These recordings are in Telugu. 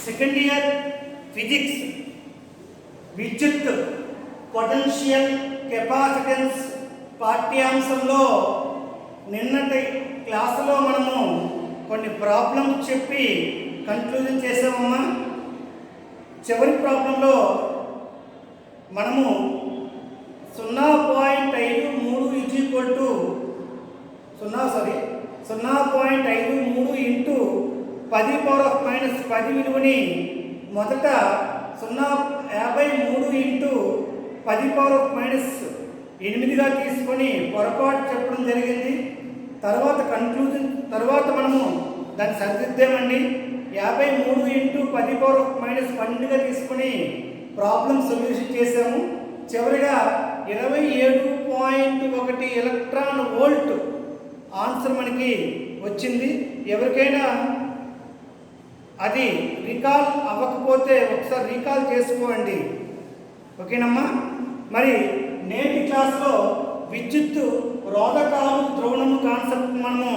సెకండ్ ఇయర్ ఫిజిక్స్ విద్యుత్ పొటెన్షియల్ కెపాసిటెన్స్ పాఠ్యాంశంలో నిన్నటి క్లాసులో మనము కొన్ని ప్రాబ్లమ్స్ చెప్పి కన్క్లూజన్ చేసామమ్మా. చివరి ప్రాబ్లంలో మనము 0.53 ఇంటూ 10⁻⁻10 విలువని మొదట 0.53 ఇంటూ 10⁻⁻8గా తీసుకొని పొరపాటు చెప్పడం జరిగింది. తర్వాత మనము దాన్ని సరిదిద్దామండి. 53 ఇంటూ 10⁻⁻12గా తీసుకొని ప్రాబ్లం సొల్యూషన్ చేసాము. చివరిగా 27.1 ఎలక్ట్రాన్ వోల్ట్ ఆన్సర్ మనకి వచ్చింది. ఎవరికైనా అది రీకాల్ అవ్వకపోతే ఒకసారి రీకాల్ చేసుకోండి, ఓకేనమ్మా. మరి నేటి క్లాస్లో విద్యుత్ రోధకాలు ద్రోణము కాన్సెప్ట్ మనము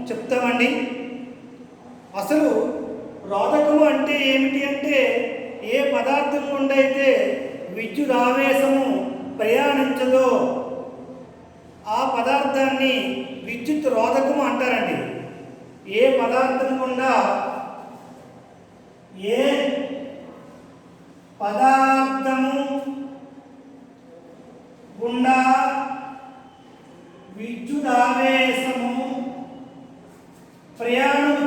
చెప్తామండి. అసలు రోధకము అంటే ఏమిటి అంటే ఏ పదార్థం గుండా అయితే విద్యుత్ ఆవేశము ప్రయాణించదో ఆ పదార్థాన్ని విద్యుత్ రోధకము అంటారండి. ఏ పదార్థం గుండా విద్యుత్ ఆవేశము ప్రయాణము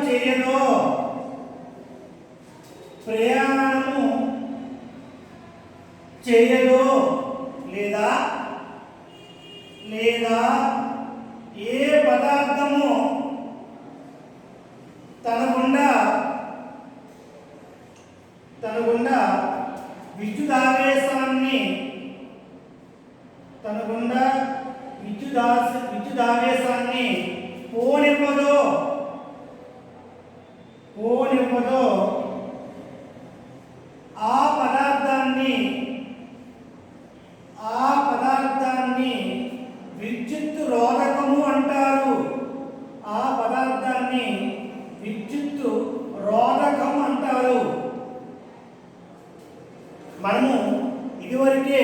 చేయదో లేదా ఏ పదార్థము తన గుండా విద్యుత్ ఆవేశాన్ని పోనివ్వదో ఆ పదార్థాన్ని విద్యుత్ రోధకము అంటారు. ఆ పదార్థాన్ని విద్యుత్ రోధకం అంటారు. మనము ఇదివరకే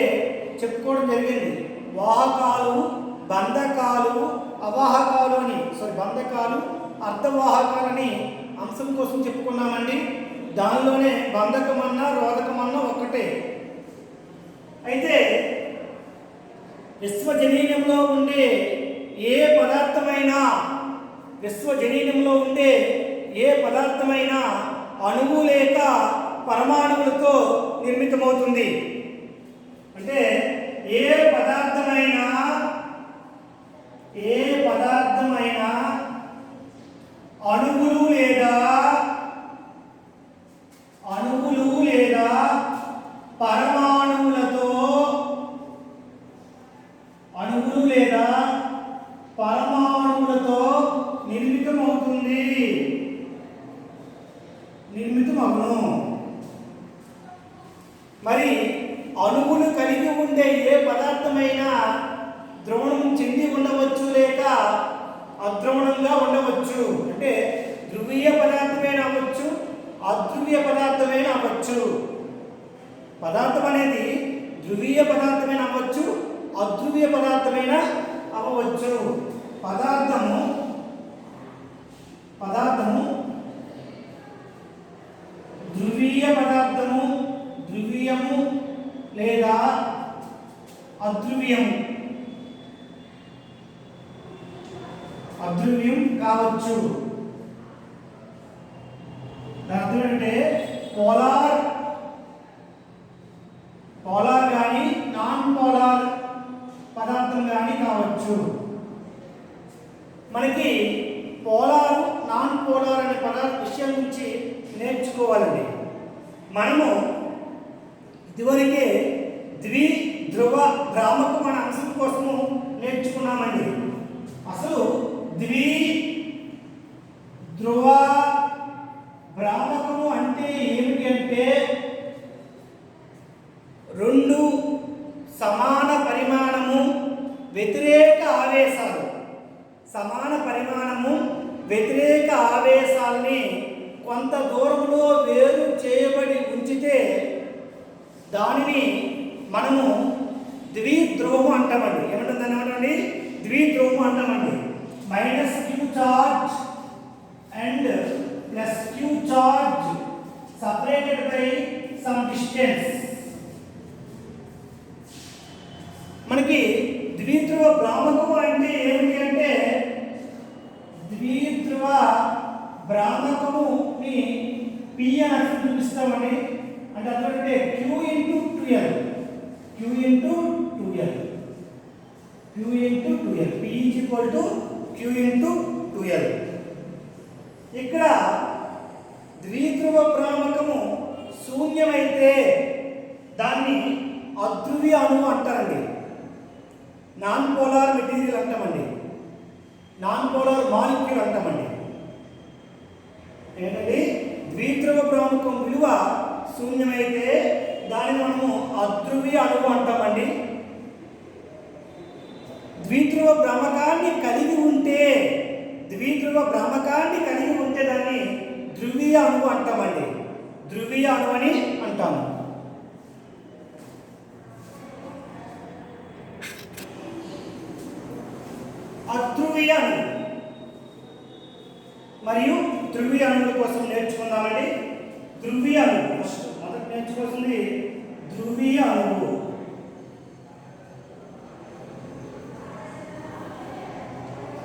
చెప్పుకోవడం జరిగింది. వాహకాలు, బంధకాలు, అవాహకాలు అని బంధకాలు, అర్ధవాహకాలని అంశం కోసం చెప్పుకున్నామండి. దానిలోనే బంధకమన్నా రోధకమన్నా ఒక్కటే. అయితే విశ్వజనీనంలో ఉండే ఏ పదార్థమైనా అణువు లేక పరమాణువులతో నిర్మితమవుతుంది. అంటే ఏ పదార్థమైనా అణువులు లేదా పరమాణువులతో నిర్మితమవును. మరి అణువులు కలిగి ఉండే ఏ పదార్థమైనా ద్రోణం చెంది ఉండవచ్చు లేక అద్రోణంగా ఉండవచ్చు. అంటే ధ్రువీయ పదార్థమైనా అవ్వచ్చు, అధ్రువీయ పదార్థమైనా అవ్వచ్చు. పదార్థం అనేది ధ్రువీయ పదార్థమైనా అవ్వచ్చు, అధ్రువీయ పదార్థమైనా అవ్వచ్చు. పదార్థము ధ్రువీయ పదార్థము, ధ్రువీయము లేదా అధ్రువీయం కావచ్చు. దాని అర్థం అంటే పోలార్ కానీ నాన్ పోలార్ పదార్థం కానీ కావచ్చు. మనకి పోలార్, నాన్ పోలార్ అనే విషయం నుంచి నేర్చుకోవాలండి. మనము ఇదివరకే ద్విధ్రువ భ్రామకం అనే అంశం కోసము నేర్చుకున్నామండి. అసలు ద్విధ్రువ భ్రామకము అంటే ఏమిటి అంటే రెండు సమాన పరిమాణము వ్యతిరేక ఆవేశాలని కొంత దూరంలో వేరు చేయబడి దానిని మనము ద్విధ్రువము అంటామండి. ఏమంటుంది దాన్ని ఏమంటామండి? ద్విధ్రువము అంటామండి. Minus Q charge and plus Q charge separated by some distance. మనకి ద్విధ్రువ భ్రామకము అంటే ఏమిటి అంటే, ద్విధ్రువ భ్రామకముని P అని చూపిస్తామండి. అంటే అదే Q into 2L, Q into 2L, Q into 2L, P is equal to Q into 2L. ఇక్కడ ద్విధ్రువ భ్రామకము శూన్యమైతే దాన్ని అధ్రువీయ అణువు అంటారండి. నాన్ పోలార్ మెటీరియల్ అంటామండి, నాన్ పోలార్ మాలిక్యూల్ అంటామండి. ఏంటండి? ద్విధ్రువ భ్రామకం విలువ శూన్యమైతే దానిని మనము అధ్రువీయ అణువు అంటామండి. ద్విధ్రువ భ్రామకాన్ని కలిగి ఉంటే, ద్విధ్రువ భ్రామకాన్ని కలిగి ఉంటే దాన్ని ధ్రువీయ అణువు అంటామండి. ధ్రువీయ అణువు అని అంటాము. అధ్రువీయ అణువు మరియు ధ్రువీయ అణువుల కోసం నేర్చుకుందామండి. ధ్రువీయ అణువు ఫస్ట్ మొదట నేర్చుకోవాల్సింది ధ్రువీయ అణువు.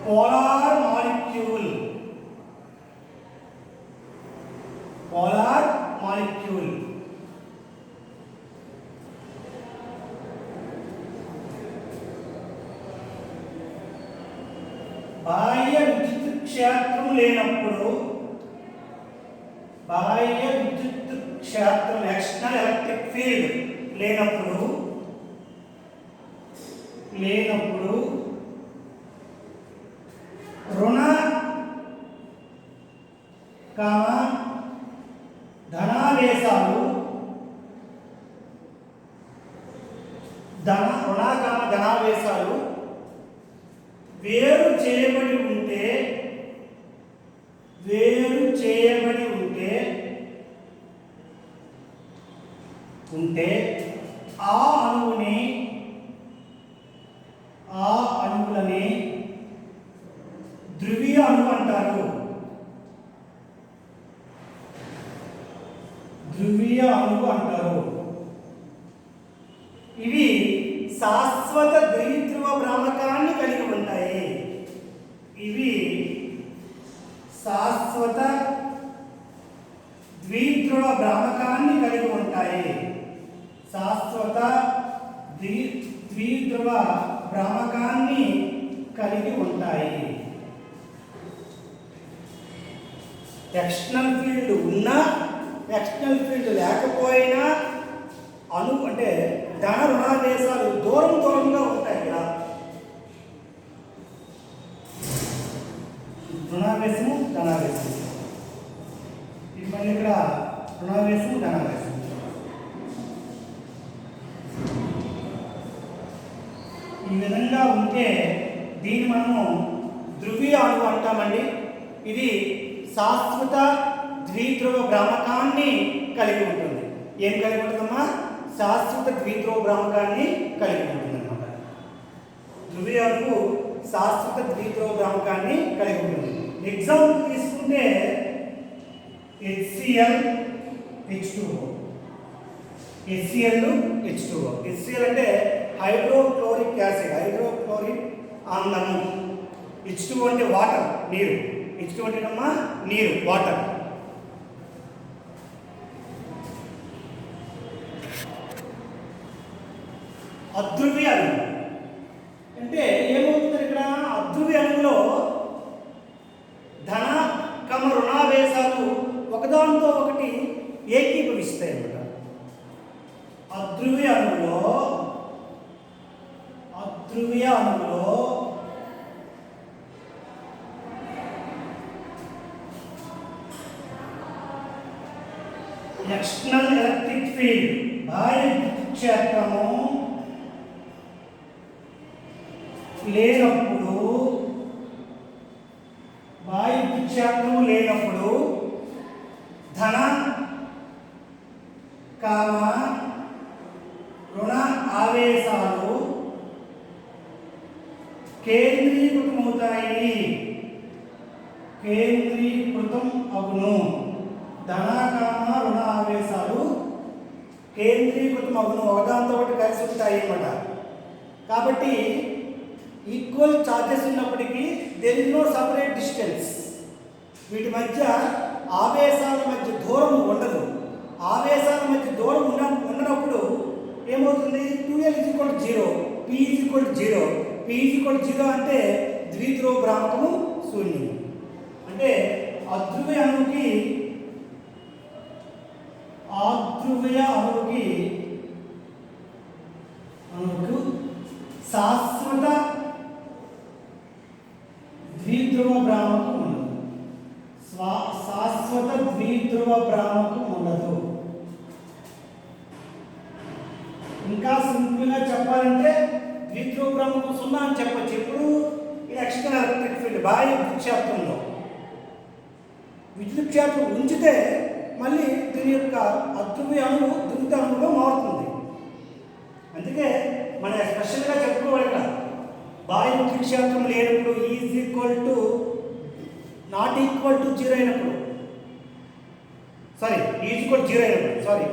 Polar molecule, polar molecule. బాహ్య విద్యుత్ క్షేత్రం లేనప్పుడు, బాహ్య విద్యుత్ క్షేత్రం ఎక్స్టర్నల్ ఎలక్ట్రిక్ ఫీల్డ్ లేనప్పుడు రుణ ధనావేశాలు, ధనావేశాలు వేరు చేయబడి ఉంటే ఆ అణువులని ధ్రువీయ అణువు అంటారు. ధ్రువీయ అణువు అంటారు. ఇవి శాశ్వత ద్విధ్రువ భ్రామకాన్ని కలిగి ఉంటాయి. ఇవి శాశ్వత ద్విధ్రువ భ్రామకాన్ని కలిగి ఉంటాయి. శాశ్వత ద్విధ్రువ భ్రామకాన్ని కలిగి ఉంటాయి. ఎక్స్టర్నల్ ఫీల్డ్ ఉన్నా, ఎక్స్టర్నల్ ఫీల్డ్ లేకపోయినా అణువు అంటే ధన రుణావేశాలు దూరంగా ఉంటాయి కదా. రుణావేశము ధనావేశం, ఇది మళ్ళీ ఇక్కడ రుణావేశము ధనావేశం. ఈ విధంగా ఉంటే దీన్ని మనము ధ్రువీయ అణువు అంటామండి. ఇది శాశ్వత ద్విధ్రువ భ్రామకాన్ని కలిగి ఉంటుంది. ఏం కలిగి ఉంటుందమ్మా? శాశ్వత ద్విధ్రువ భ్రామకాన్ని కలిగి ఉంటుంది అన్నమాట. ధ్రువీయ అణువు శాశ్వత ద్విధ్రువ భ్రామకాన్ని కలిగి ఉంటుంది. ఎగ్జాంపుల్ తీసుకుంటే HCl H2O, HCl H2O. HCl అంటే హైడ్రోక్లోరిక్ యాసిడ్, హైడ్రోక్లోరిక్ ఆమ్లము. H2O అంటే వాటర్, నీరు. H2O అంటే అమ్మా నీరు, వాటర్. అధ్రువీయ అణువు అంటే ఏమవుతుంది ఇక్కడ? అధ్రువీయ అణువులో ధన రుణావేశాలు ఒకదానితో ఒకటి ఏకీభవిస్తాయి అన్నమాట. అధ్రువీయ అణువులో ఎక్స్టర్నల్ ఎలక్ట్రిక్ ఫీల్డ్ బాహ్య విద్యుత్ క్షేత్రము లేనప్పుడు, బాహ్య విద్యుత్ క్షేత్రము లేనప్పుడు ధన కేంద్రీకృతమవుతాయి, కేంద్రీకృతం అగును. ధన కామ రుణ ఆవేశాలు కేంద్రీకృతం అగును, ఒకదాంతో ఒకటి కలిసి ఉంటాయి అన్నమాట. కాబట్టి ఈక్వల్ చార్జెస్ ఉన్నప్పటికీ there is no separate distance. వీటి మధ్య ఆవేశాల మధ్య దూరం ఉండదు. ఆవేశాల మధ్య దూరం ఉన్నప్పుడు ఏమవుతుంది? 2L = 0, P = 0. P = 0 అంటే ద్విధ్రువ భ్రామకము శూన్యం. అంటే అధ్రువీయ అణువుకి శాశ్వత ద్విధ్రువ భ్రామకం ఉండదు. శాశ్వత ద్విధ్రువ భ్రామకం ఉండదు. ఇంకా సింపుల్గా చెప్పాలంటే ద్విధ్రువ భ్రామకం 0 అని చెప్పచ్చు. ఇప్పుడు ఇది ఎక్స్టర్నల్ ఎలక్ట్రిక్ ఫీల్డ్, బాహ్య విద్యుత్ క్షేత్రంలో విద్యుత్ క్షేత్రం ఉంచితే మళ్ళీ దీని యొక్క అధ్రువీయ అణువు ద్విధ్రువ అణువుగా మారుతుంది. అందుకే మన స్పెషల్గా చెప్పుకోవాలి ఇక్కడ, బాహ్య విద్యుత్ క్షేత్రం లేనప్పుడు నాట్ ఈక్వల్ టు 0 అయినప్పుడు, సారీ ఈజ్ ఈక్వల్ 0 అయినప్పుడు, సారీ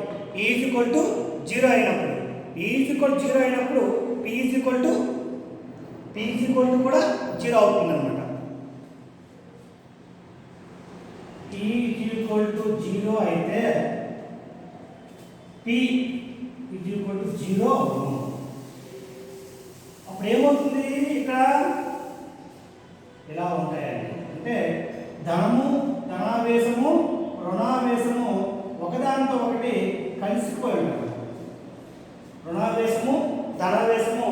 ఈజ్ ఈక్వల్ టు 0 అయినప్పుడు, ఈజ్ ఈక్వల్ 0 అయినప్పుడు P ఈజ్ ఈక్వల్ టు కూడా 0 అవుతుంది అనమాట. P ఈజ్ ఈక్వల్ టు 0 అయితే P ఈజ్ ఈక్వల్ టు 0 అవుతుంది. అప్పుడు ఏమవుతుంది? ఇక్కడ ఇలా ఉంటాయండి. అంటే ధనావేశము రుణావేశము ఒకదానితో ఒకటి కలిసిపోయి ఉంటాయి. రుణావేశము ధనావేశము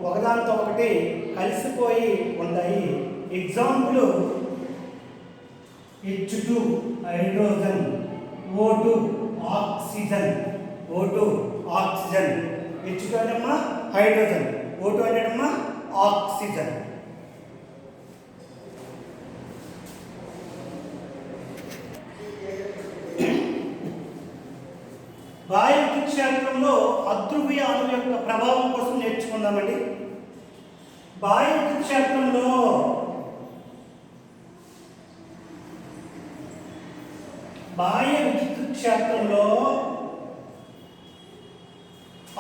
ఒకదానితో ఒకటి కలిసిపోయి ఉంటాయి. Example H2 hydrogen, O2 oxygen, H2 అంటేమ్మా హైడ్రోజన్, O2 అంటేమ్మా ఆక్సిజన్. బాహ్య విద్యుత్ క్షేత్రంలో అధ్రువీయ అణువు యొక్క ప్రభావం కోసం నేర్చుకుందామండి. బాహ్య విద్యుత్ క్షేత్రంలో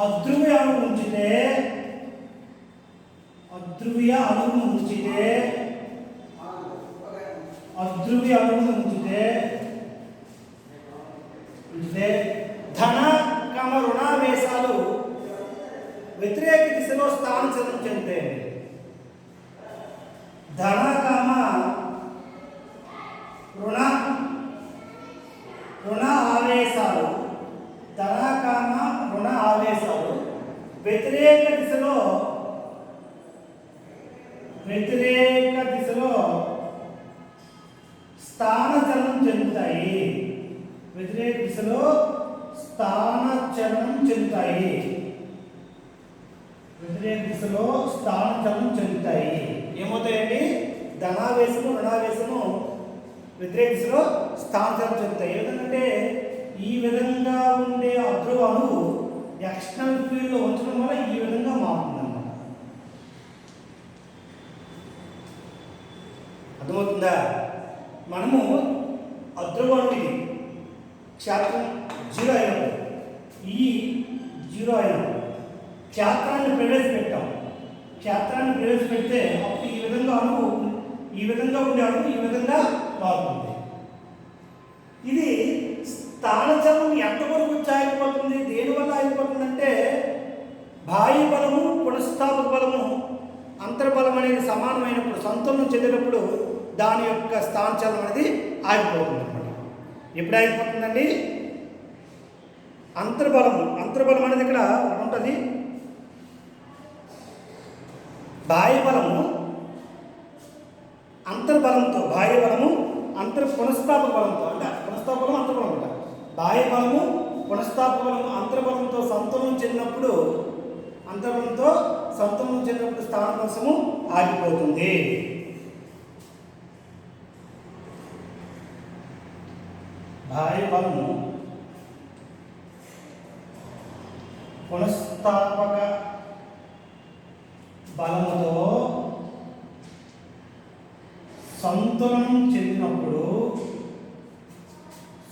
అధ్రువీయ అణువు ఉంచితే ధన కామ రుణావేశాలు వ్యతిరేక దిశలో స్థానచలనం చెందుతాయి. ధన కామ రుణ ఆవేశాలు వ్యతిరేక దిశలో స్థానచలనం చెందుతాయి. ఏమవుతాయండి? ధనావేశము రుణావేశము వ్యతిరేక దిశలో స్థానచలనం చెందుతాయి. ఎందుకంటే ఈ విధంగా ఉండే అధ్రువ అణువు ఎక్స్టర్నల్ ఫీల్డ్లో ఉంచడం వల్ల ఈ విధంగా మారుతుందన్నమాట. అర్థమవుతుందా? మనము అధ్రువ అణువుకి క్షేత్రం 0 అయినప్పుడు, ఈ 0 అయినప్పుడు క్షేత్రాన్ని ప్రవేశపెడితే అప్పుడు ఈ విధంగా అణువు, ఈ విధంగా ఉండే అణువు ఈ విధంగా మారుతుంది. ఇది స్థానచలనం ఎంతవరకు ఆగిపోతుంది? దేనివల్ల ఆగిపోతుందంటే బాహ్య బలము పునఃస్థాపక బలము అంతర్బలం అనేది సమానమైనప్పుడు, సంతులనం చెందినప్పుడు దాని యొక్క స్థానచలనం అనేది ఆగిపోతుంది అన్నమాట. ఎప్పుడు ఆగిపోతుందండి? అంతర్బలం అనేది ఇక్కడ ఉంటుంది. బాహ్య బలము అంతర్బలంతో, పునఃస్థాపక బలంతో, అంటే పునఃస్థాపక బలం అంతర్బలం అంట. బాహ్య బలము పునఃస్థాపక బలము అంతర్బలంతో సంతులనం చెందినప్పుడు స్థానభ్రంశము ఆగిపోతుంది. బాహ్య బలము పునఃస్థాపక బలముతో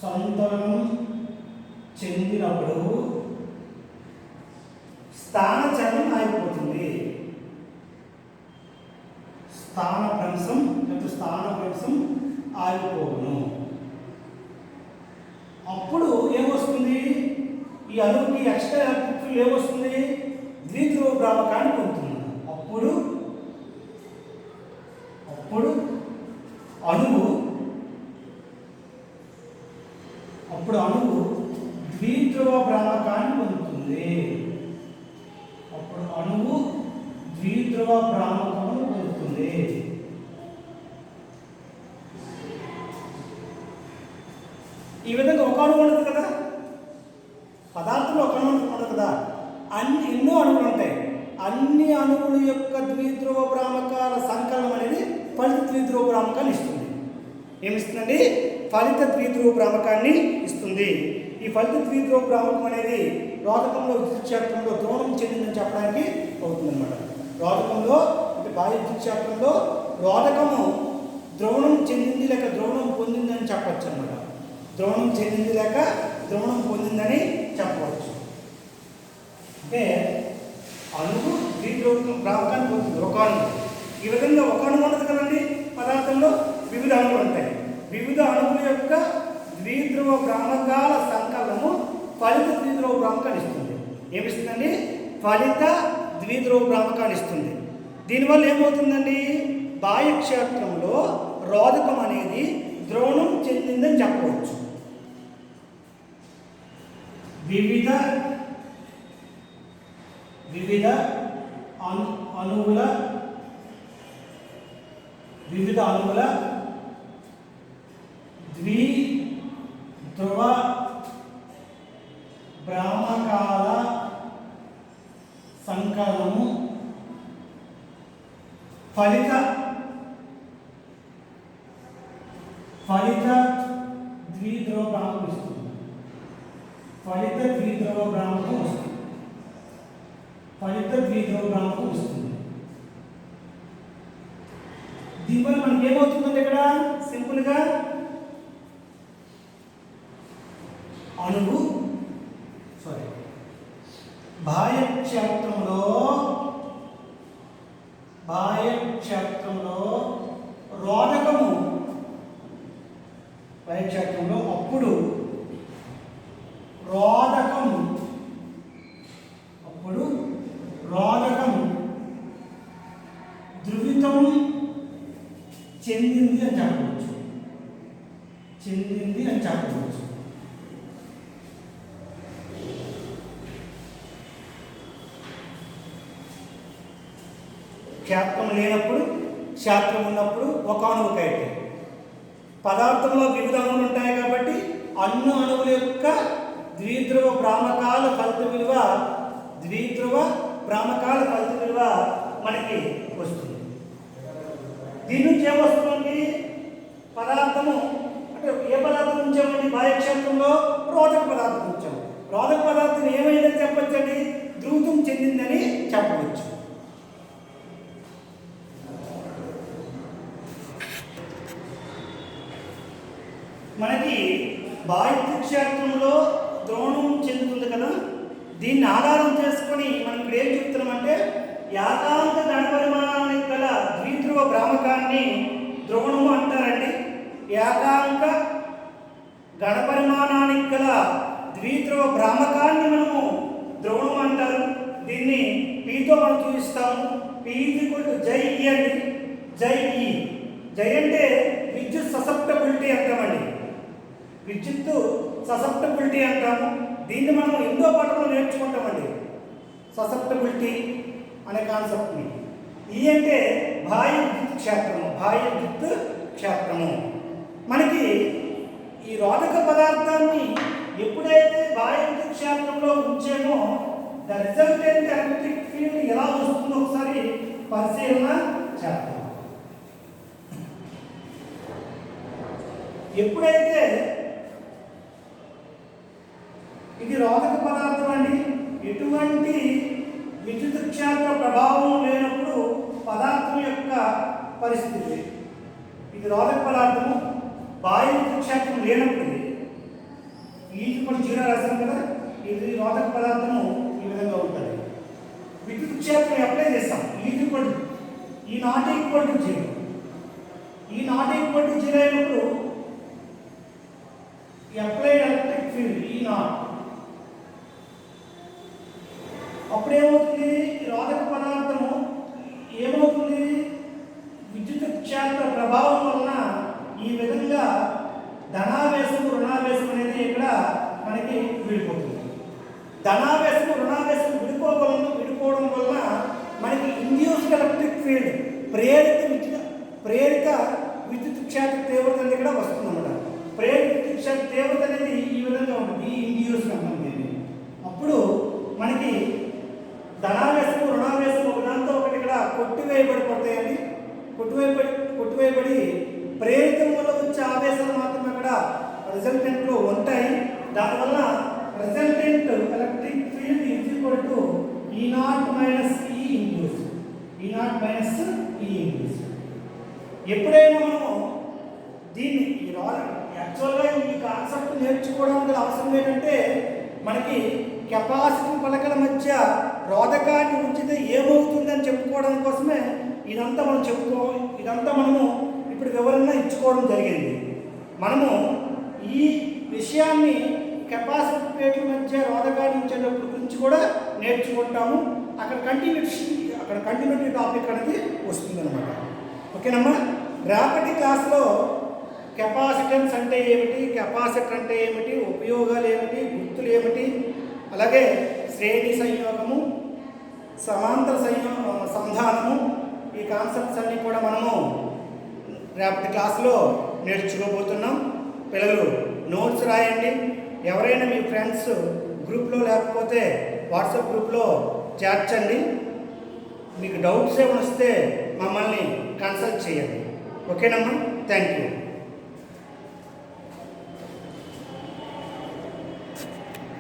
సంతులనం చెందినప్పుడు స్థానచలనం ఆగిపోతుంది. స్థానభ్రంశం ఆగిపోవును. అప్పుడు ఏమొస్తుంది? ఈ అణువుకి ఎక్స్ట్రా ఎలక్ట్రిక్ ఫీల్డ్ ఏమొస్తుంది? ద్విధ్రువ భ్రామకాన్ని పొందుతుంది. అప్పుడు అణువు ద్విధ్రువ భ్రామకాన్ని పొందుతుంది. ఈ విధంగా ఒక అణువు ఉండదు కదా, పదార్థంలో ఒక అణువు ఉండదు కదా, ఎన్నో అణువులు ఉంటాయి. అన్ని అణువుల యొక్క ద్విధ్రువ భ్రామకాల సంకలనం అనేది ఫలిత ద్విధ్రువ భ్రామకాన్ని ఇస్తుంది. ఏమిస్తుందండి? ఫలిత ద్విధ్రువ భ్రామకాన్ని ఇస్తుంది. ఈ ఫలిత ద్విధ్రువ భ్రామకం అనేది రోధకంలో విద్యుత్ క్షేత్రంలో ద్రోణం చెందిందని చెప్పడానికి అవుతుందన్నమాట. రోధకంలో అంటే బాహ్య విద్యుత్ క్షేత్రంలో రోధకము ద్రోణం చెందింది లేక ద్రోణం పొందిందని చెప్పవచ్చు అన్నమాట. ద్రోణం చెందింది లేక ద్రోణం పొందిందని చెప్పవచ్చు. అంటే అణువు ద్విధ్రువ భ్రామకాన్ని పొందుతుంది ఒక అణువు. ఈ విధంగా ఒక అణువు ఉండదు కదండి, పదార్థంలో వివిధ అణువులు ఉంటాయి. వివిధ అణువుల యొక్క ద్విధ్రువ భ్రామకాల సంకలనము ఫలిత ద్విధ్రువ భ్రామకాన్ని ఇస్తుంది. ఏమిస్తుందండి? ఫలిత ద్విధ్రువ భ్రామకాన్ని ఇస్తుంది. దీనివల్ల ఏమవుతుందండి? బాహ్య క్షేత్రంలో రోధకం అనేది ద్రోణం చెందిందని చెప్పవచ్చు. వివిధ అణువుల ద్విధ్రువ భ్రామకాల సంకలనము ఫలిత ద్విధ్రువ భ్రామకం ఇస్తుంది. ఫలిత ద్విధ్రువ భ్రామకం ఇస్తుంది. దీనివల్ల మనకి ఏమవుతుందంటే ఇక్కడ సింపుల్గా అణువు బాహ్య క్షేత్రంలో రోధకము బాహ్య క్షేత్రంలో అప్పుడు రోధకం ధ్రువితం చెందింది అని చెప్పవచ్చు. క్షేత్రం లేనప్పుడు క్షేత్రం ఉన్నప్పుడు ఒక అణువుకైతే పదార్థంలో వివిధ అణువులు ఉంటాయి కాబట్టి అన్ని అణువుల యొక్క ద్విధ్రువ భ్రామకాల ఫలిత విలువ మనకి వస్తుంది. దీని నుంచి ఏమొస్తుంది? పదార్థము అంటే ఏ పదార్థం ఉంచామండి? బాహ్య క్షేత్రంలో రోధక పదార్థం ఉంచాము. రోధక పదార్థం ఏమైందని చెప్పచ్చండి? ధ్రువితం చెందిందని చెప్పవచ్చు. మనకి బాహ్య క్షేత్రంలో ద్రోణం చెందుతుంది కదా, దీన్ని ఆధారం చేసుకొని మనం ఇక్కడ ఏం చెప్తున్నామంటే ఏకాంక గణపరిమాణానికి గల ద్విధ్రువ భ్రామకాన్ని ద్రోణము అంటారండి. ఏకాంక గణపరిమాణానికి గల ద్విధ్రువ భ్రామకాన్ని మనము ద్రోణం అంటారు. దీన్ని పీతో మనం చూపిస్తాము. పీ జై ఈ అండి. జై అంటే విద్యుత్ ససెప్టబిలిటీ అంటామండి. విద్యుత్ ససెప్టబిలిటీ అంటాము. దీన్ని మనం ఎన్నో పాఠంలో నేర్చుకుంటామండి, ససెప్టబిలిటీ అనే కాన్సెప్ట్ని. ఈ అంటే బాహ్య విద్యుత్ క్షేత్రము. మనకి ఈ రోధక పదార్థాన్ని ఎప్పుడైతే బాహ్య విద్యుత్ క్షేత్రంలో ఉంచామో ద రిజల్టెంట్ ఎలక్ట్రిక్ ఫీల్డ్ ఎలా వస్తుందో ఒకసారి పరిశీలన చేద్దాం. ఎప్పుడైతే ఇది రోధక పదార్థం అండి, ఎటువంటి విద్యుత్ క్షేత్ర ప్రభావం లేనప్పుడు పదార్థం యొక్క పరిస్థితి ఇది రోధక పదార్థము బాహ్య విద్యుత్ క్షేత్రం లేనప్పుడు E0 రాసాం కదా, ఇది రోధక పదార్థము ఈ విధంగా ఉంటుంది. విద్యుత్ క్షేత్రం అప్లై చేస్తాం ఈ నాట్ ఈక్వల్ టు 0. ఈ నాట్ ఈక్వల్ టు 0 అయినప్పుడు అప్లైడ్ ఎలక్ట్రిక్ ఫీల్డ్ ఈ నాట్ అప్పుడు ఏమవుతుంది, రోధక పదార్థము ఏమవుతుంది, విద్యుత్ క్షేత్ర ప్రభావం వలన ఈ విధంగా ధనావేశము రుణావేశం అనేది ఇక్కడ మనకి విడిపోతుంది. ధనావేశము రుణావేశం విడిపోవడం వలన మనకి ఇండ్యూస్డ్ ఎలక్ట్రిక్ ఫీల్డ్ ప్రేరిత విద్యుత్ క్షేత్ర తీవ్రత అనేది ఇక్కడ వస్తుందన్నమాట. ప్రేరిత విద్యుత్ క్షేత్ర తీవ్రత అనేది ఈ విధంగా ఉంటుంది, ఈ ఇండ్యూస్డ్ అంటుంది. అప్పుడు మనకి ధనావేశము రుణావేశము ఒకదాంతో ఒకటి ఇక్కడ కొట్టివేయబడిపోతాయండి. కొట్టివేయబడి ప్రేరితం వల్ల వచ్చే ఆవేశాలు మాత్రం ఇక్కడ రిజల్టెంట్లో ఉంటాయి. దానివల్ల resultant electric field E0 minus E induce. ఎప్పుడైనా మనము దీన్ని యాక్చువల్గా ఈ కాన్సెప్ట్ నేర్చుకోవడానికి అవసరం ఏంటంటే మనకి కెపాసిటర్ పలకల మధ్య రోధకాన్ని ఉంచితే ఏమవుతుందని చెప్పుకోవడం కోసమే ఇదంతా మనము ఇప్పుడు వివరణ ఇచ్చుకోవడం జరిగింది. మనము ఈ విషయాన్ని కెపాసిటర్ ప్లేట్ల మధ్య రోధకాన్ని ఉంచేటప్పుడు గురించి కూడా నేర్చుకుంటాము. అక్కడ కంటిన్యూటీ టాపిక్ అనేది వస్తుందన్నమాట. ఓకేనమ్మా, రేపటి క్లాస్లో కెపాసిటెన్స్ అంటే ఏమిటి, కెపాసిటర్ అంటే ఏమిటి, ఉపయోగాలు ఏమిటి, గుర్తులు ఏమిటి, అలాగే శ్రేణి సంయోగము, సమాంతర సంధానము, ఈ కాన్సెప్ట్స్ అన్నీ కూడా మనము రేపటి క్లాస్లో నేర్చుకోబోతున్నాం. పిల్లలు నోట్స్ రాయండి. ఎవరైనా మీ ఫ్రెండ్స్ గ్రూప్లో లేకపోతే వాట్సాప్ గ్రూప్లో చేర్చండి. మీకు డౌట్స్ ఏమైనా వస్తే మమ్మల్ని కన్సల్ట్ చేయండి. ఓకేనమ్మా, థ్యాంక్ యూ.